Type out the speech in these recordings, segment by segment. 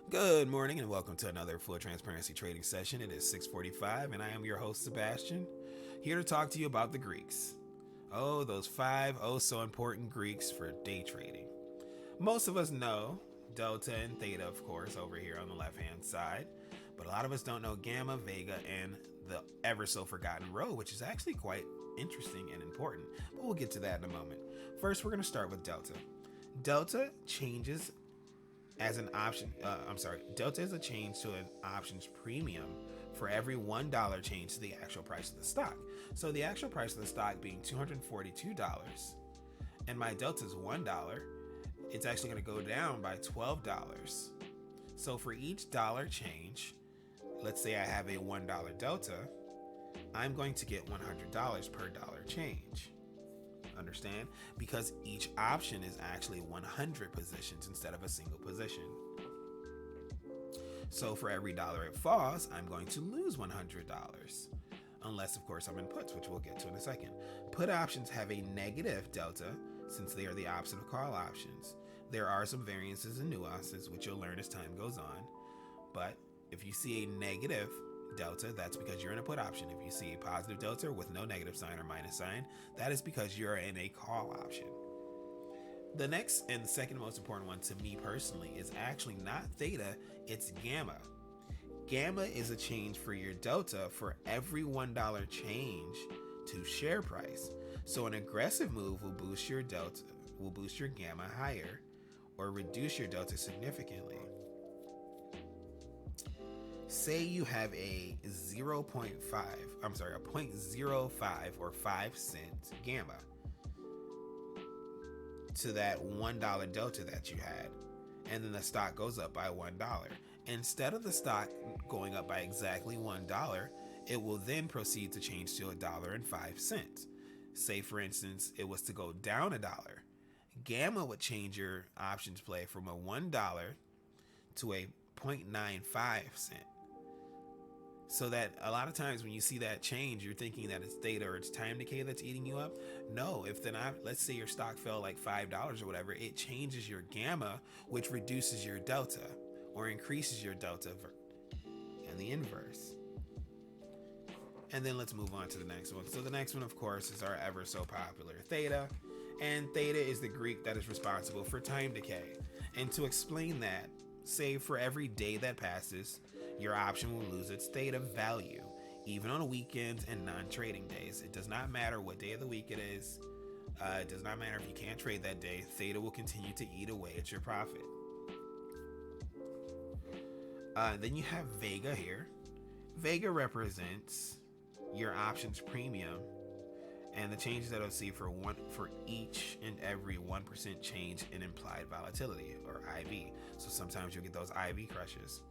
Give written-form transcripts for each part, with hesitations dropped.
Good morning and welcome to another full transparency trading session. It is 6:45 and I am your host Sebastian, here to talk to you about the Greeks. Oh, those five so important Greeks for day trading. Most of us know delta and theta, of course, over here on the left-hand side, but a lot of us don't know gamma, vega, and the ever so forgotten rho, which is actually quite interesting and important. But we'll get to that in a moment. First, we're going to start with delta. Delta changes as an option. Delta is a change to an options premium for every $1 change to the actual price of the stock. So the actual price of the stock being $242, and my delta is $1, it's actually going to go down by $12. So for each dollar change, let's say I have a $1 delta, I'm going to get $100 per dollar change. Understand? Because each option is actually 100 positions instead of a single position. So for every dollar it falls, I'm going to lose $100. Unless, of course, I'm in puts, which we'll get to in a second. Put options have a negative delta since they are the opposite of call options. There are some variances and nuances, which you'll learn as time goes on. But if you see a negative delta, that's because you're in a put option. If you see a positive delta with no negative sign or minus sign, that is because you're in a call option. The next and the second most important one to me personally is actually not theta, it's gamma. Gamma is a change for your delta for every $1 change to share price. So an aggressive move will boost your delta, will boost your gamma higher, or reduce your delta significantly. Say you have a a 0.05 or 5 cent gamma to that $1 delta that you had, and then the stock goes up by $1. Instead of the stock going up by exactly $1, it will then proceed to change to $1.05. Say, for instance, it was to go down $1. Gamma would change your options play from a $1 to a 0.95 cent. So that a lot of times when you see that change, you're thinking that it's theta or it's time decay that's eating you up. No, if then let's say your stock fell like $5 or whatever, it changes your gamma, which reduces your delta or increases your delta, and the inverse. And then let's move on to the next one. So the next one, of course, is our ever so popular theta. And theta is the Greek that is responsible for time decay. And to explain that, say for every day that passes, your option will lose its theta value, even on weekends and non-trading days. It does not matter what day of the week it is. It does not matter if you can't trade that day. Theta will continue to eat away at your profit. Then you have Vega here. Vega represents your options premium and the changes that I'll see for each and every 1% change in implied volatility, or IV. So sometimes you'll get those IV crushes.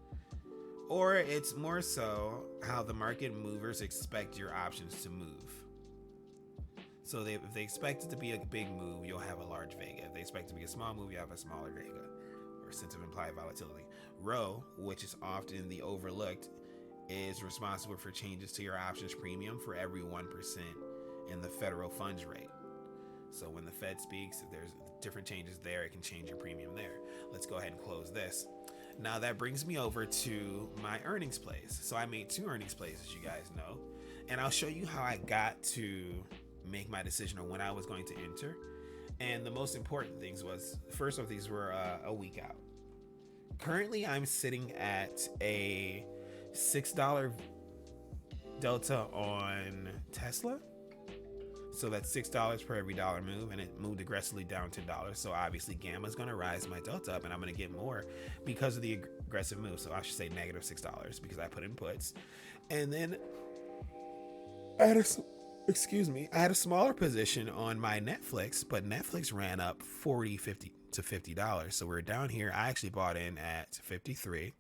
Or it's more so how the market movers expect your options to move. So if they expect it to be a big move, you'll have a large Vega. If they expect it to be a small move, you have a smaller Vega, or sense of implied volatility. Rho, which is often the overlooked, is responsible for changes to your options premium for every 1% in the federal funds rate. So when the Fed speaks, if there's different changes there, it can change your premium there. Let's go ahead and close this. Now that brings me over to my earnings plays. So I made 2 earnings plays, as you guys know, and I'll show you how I got to make my decision on when I was going to enter. And the most important things was, first off, these were a week out. Currently, I'm sitting at a $6 delta on Tesla. So that's $6 per every dollar move, and it moved aggressively down $10. So obviously Gamma is going to rise my delta up, and I'm going to get more because of the aggressive move. So I should say negative $6 because I put in puts. And then I had I had a smaller position on my Netflix, but Netflix ran up 40, 50 to $50. So we're down here. I actually bought in at 53,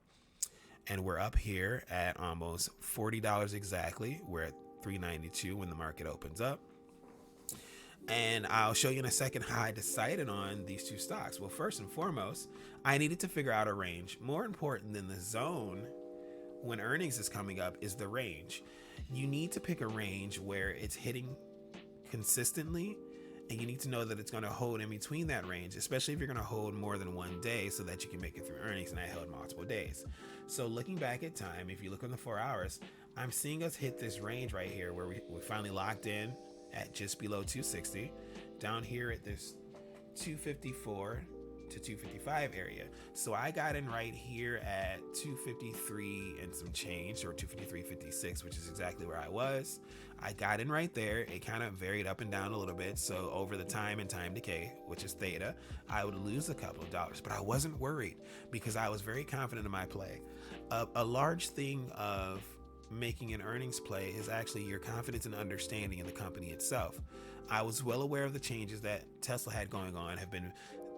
and we're up here at almost $40 exactly. We're at 392 when the market opens up. And I'll show you in a second how I decided on these 2 stocks. Well, first and foremost, I needed to figure out a range. More important than the zone when earnings is coming up is the range. You need to pick a range where it's hitting consistently And you need to know that it's going to hold in between that range, especially if you're going to hold more than one day so that you can make it through earnings. And I held multiple days. So looking back at time, if you look on the 4 hours, I'm seeing us hit this range right here where we finally locked in at just below 260, down here at this 254 to 255 area. So I got in right here at 253 and some change, or 253.56, which is exactly where I was. I got in right there. It kind of varied up and down a little bit. So over the time and time decay, which is theta, I would lose a couple of dollars, but I wasn't worried because I was very confident in my play. A large thing of making an earnings play is actually your confidence and understanding in the company itself. I was well aware of the changes that Tesla had going on, have been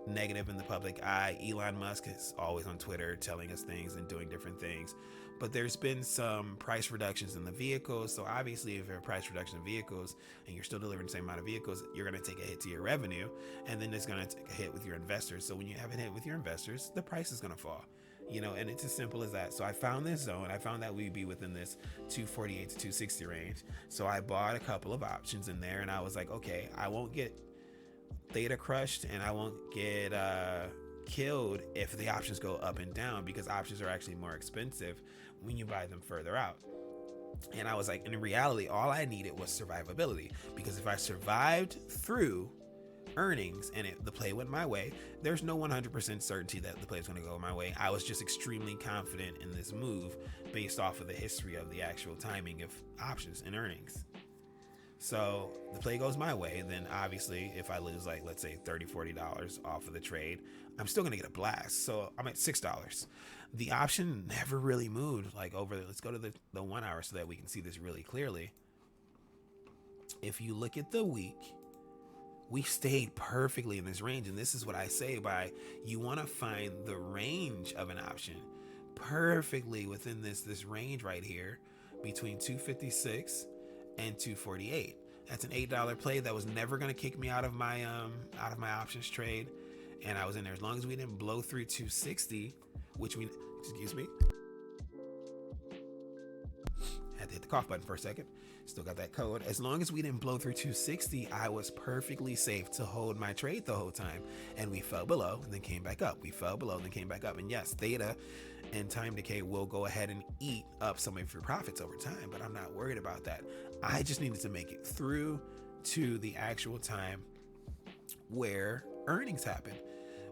negative in the public eye. Elon Musk is always on Twitter telling us things and doing different things, but there's been some price reductions in the vehicles. So obviously if there's a price reduction in vehicles and you're still delivering the same amount of vehicles, you're going to take a hit to your revenue, and then it's going to take a hit with your investors. So when you have a hit with your investors, the price is going to fall, and it's as simple as that. So I found this zone. I found that we'd be within this 248 to 260 range. So I bought a couple of options in there, and I was like, okay, I won't get theta crushed and I won't get killed if the options go up and down, because options are actually more expensive when you buy them further out. And I was like, in reality, all I needed was survivability, because if I survived through earnings and the play went my way, there's no 100% certainty that the play is going to go my way. I was just extremely confident in this move based off of the history of the actual timing of options and earnings. So the play goes my way, then obviously if I lose, like, let's say $30-$40 off of the trade, I'm still gonna get a blast. So I'm at $6. The option never really moved. Like, let's go to the 1 hour so that we can see this really clearly. If you look at the week, we stayed perfectly in this range. And this is what I say by, you want to find the range of an option perfectly within this range right here between 256 and 248. That's an $8 play that was never going to kick me out of my options trade, and I was in there as long as we didn't blow through 260, excuse me, had to hit the cough button for a second. Still got that code. As long as we didn't blow through 260, I was perfectly safe to hold my trade the whole time. And we fell below and then came back up. We fell below and then came back up. And yes, theta and time decay will go ahead and eat up some of your profits over time, but I'm not worried about that. I just needed to make it through to the actual time where earnings happened.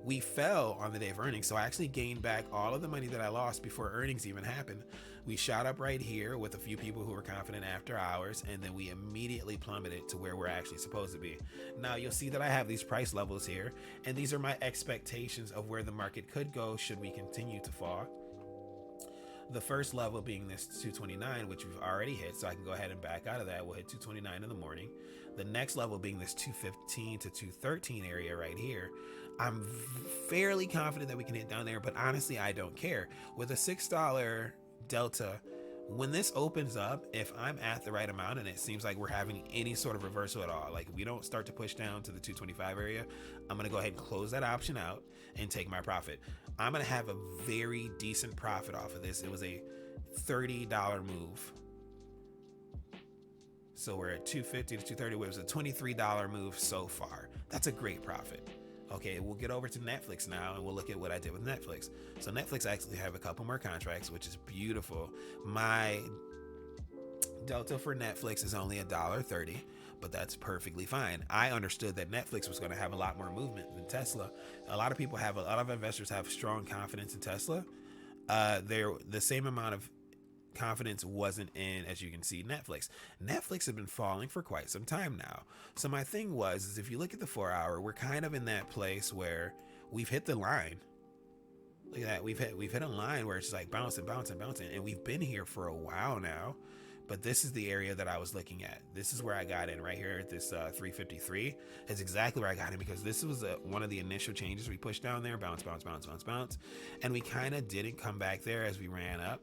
We fell on the day of earnings, so I actually gained back all of the money that I lost before earnings even happened. We shot up right here with a few people who were confident after hours, and then we immediately plummeted to where we're actually supposed to be. Now you'll see that I have these price levels here, and these are my expectations of where the market could go should we continue to fall. The first level being this 229, which we've already hit, so I can go ahead and back out of that. We'll hit 229 in the morning. The next level being this 215 to 213 area right here. I'm fairly confident that we can hit down there, but honestly, I don't care. With a $6 delta, when this opens up, if I'm at the right amount and it seems like we're having any sort of reversal at all, like we don't start to push down to the 225 area, I'm going to go ahead and close that option out and take my profit. I'm going to have a very decent profit off of this. It was a $30 move. So we're at 250 to 230, which was a $23 move so far. That's a great profit. Okay, we'll get over to Netflix now and we'll look at what I did with Netflix. So Netflix actually have a couple more contracts, which is beautiful. My delta for Netflix is only $1.30, but that's perfectly fine. I understood that Netflix was going to have a lot more movement than Tesla. A lot of investors have strong confidence in Tesla. They're the same amount of confidence wasn't in, as you can see, Netflix. Netflix has been falling for quite some time now. So my thing is if you look at the 4 hour, we're kind of in that place where we've hit the line. Look at that. We've hit a line where it's like bouncing, and we've been here for a while now. But this is the area that I was looking at. This is where I got in right here at this 353. It's exactly where I got in because this was one of the initial changes we pushed down there. Bounce. And we kind of didn't come back there as we ran up.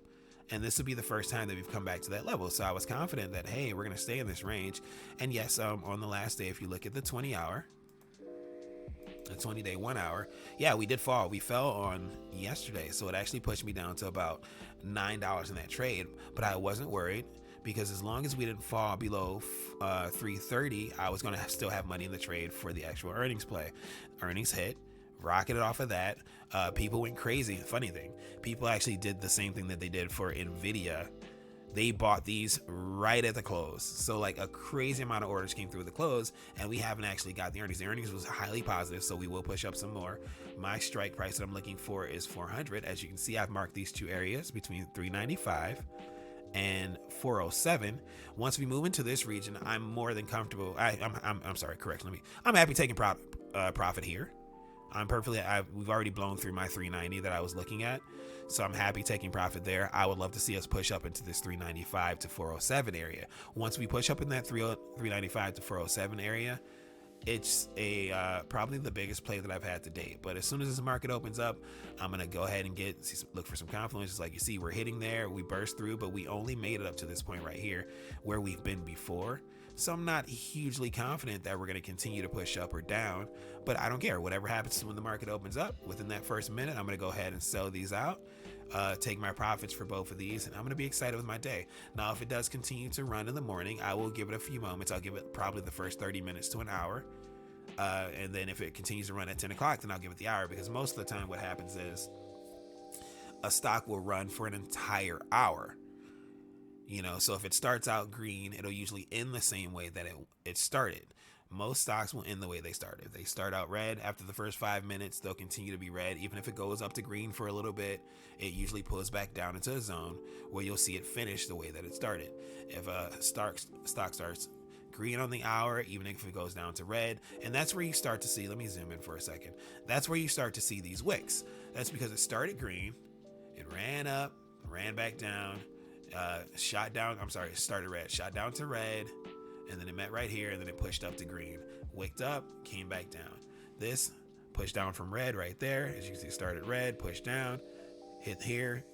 And this would be the first time that we've come back to that level. So I was confident that, hey, we're going to stay in this range. And yes, on the last day, if you look at the 20 hour, the 20-day 1 hour, yeah, we did fall. We fell on yesterday. So it actually pushed me down to about $9 in that trade. But I wasn't worried because as long as we didn't fall below 330, I was going to still have money in the trade for the actual earnings play. Earnings hit, rocketed off of that. People went crazy. Funny thing, people actually did the same thing that they did for Nvidia. They bought these right at the close. So like a crazy amount of orders came through the close, and we haven't actually got the earnings. The earnings was highly positive, so we will push up some more. My strike price that I'm looking for is 400. As you can see, I've marked these two areas between 395 and 407. Once we move into this region, I'm more than comfortable. I'm sorry, correct. I'm happy taking profit here. We've already blown through my 390 that I was looking at, so I'm happy taking profit there. I would love to see us push up into this 395 to 407 area. Once we push up in that 395 to 407 area, it's probably the biggest play that I've had to date. But as soon as this market opens up, I'm gonna go ahead and look for some confluence. Just like you see, we're hitting there, we burst through, but we only made it up to this point right here where we've been before. So I'm not hugely confident that we're going to continue to push up or down, but I don't care. Whatever happens when the market opens up, within that first minute, I'm going to go ahead and sell these out, take my profits for both of these, and I'm going to be excited with my day. Now, if it does continue to run in the morning, I will give it a few moments. I'll give it probably the first 30 minutes to an hour. And then if it continues to run at 10 o'clock, then I'll give it the hour, because most of the time what happens is a stock will run for an entire hour. So if it starts out green, it'll usually end the same way that it started. Most stocks will end the way they started. They start out red. After the first 5 minutes, they'll continue to be red. Even if it goes up to green for a little bit, it usually pulls back down into a zone where you'll see it finish the way that it started. If a stock starts green on the hour, even if it goes down to red, and that's where you start to see, let me zoom in for a second. That's where you start to see these wicks. That's because it started green, it ran up, ran back down, started red, shot down to red, and then it met right here, and then it pushed up to green, wicked up, came back down. This pushed down from red right there. As you can see, it started red, pushed down, hit here,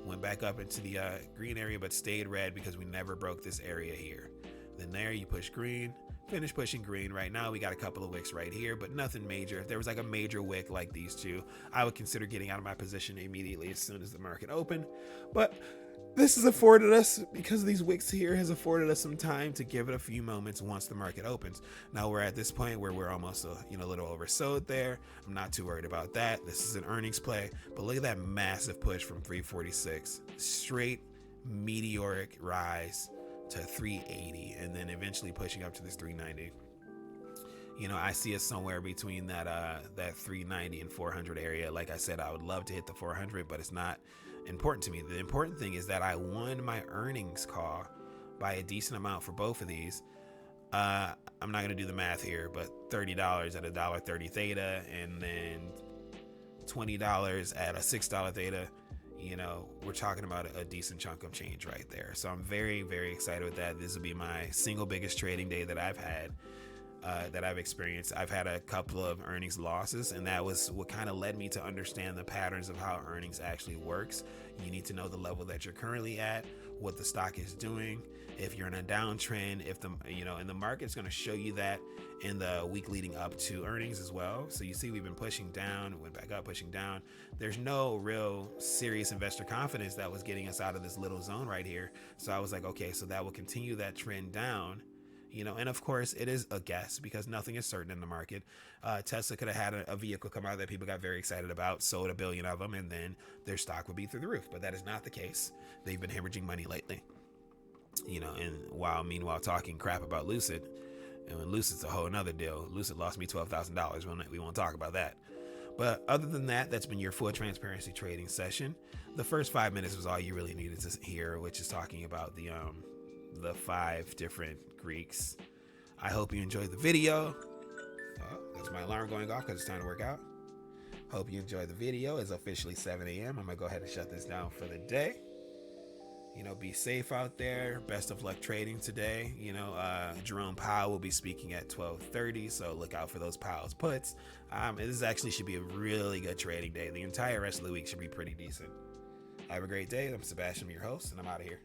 went back up into the green area, but stayed red because we never broke this area here. Then there you push green, finish pushing green. Right now we got a couple of wicks right here, but nothing major. If there was like a major wick like these two, I would consider getting out of my position immediately as soon as the market opened. But this has afforded us, because these wicks here has afforded us some time to give it a few moments once the market opens. Now we're at this point where we're almost a little oversold there. I'm not too worried about that. This is an earnings play, but look at that massive push from 346, straight meteoric rise to 380, and then eventually pushing up to this 390. I see us somewhere between that 390 and 400 area. Like I said, I would love to hit the 400, but it's not important to me. The important thing is that I won my earnings call by a decent amount for both of these. I'm not going to do the math here, but $30 at $1.30 theta, and then $20 at a $6 theta. We're talking about a decent chunk of change right there. So I'm very, very excited with that. This will be my single biggest trading day that I've had, that I've experienced. I've had a couple of earnings losses, and that was what kind of led me to understand the patterns of how earnings actually works. You need to know the level that you're currently at, what the stock is doing, if you're in a downtrend, if and the market's going to show you that in the week leading up to earnings as well. So you see we've been pushing down, went back up, pushing down. There's no real serious investor confidence that was getting us out of this little zone right here. So I was like, okay, so that will continue that trend down. And of course it is a guess because nothing is certain in the market. Tesla could have had a vehicle come out that people got very excited about, sold 1 billion of them, and then their stock would be through the roof. But that is not the case. They've been hemorrhaging money lately. And meanwhile talking crap about Lucid, and Lucid's a whole nother deal. Lucid lost me $12,000. We won't talk about that. But other than that, that's been your full transparency trading session. The first 5 minutes was all you really needed to hear, which is talking about the 5 different Greeks. I hope you enjoyed the video. Oh, that's my alarm going off because it's time to work out. Hope you enjoyed the video. It's officially 7 a.m. I'm gonna go ahead and shut this down for the day. Be safe out there. Best of luck trading today. Jerome Powell will be speaking at 12:30, so look out for those Powell's puts. This actually should be a really good trading day. The entire rest of the week should be pretty decent. Have a great day. I'm Sebastian, your host, and I'm out of here.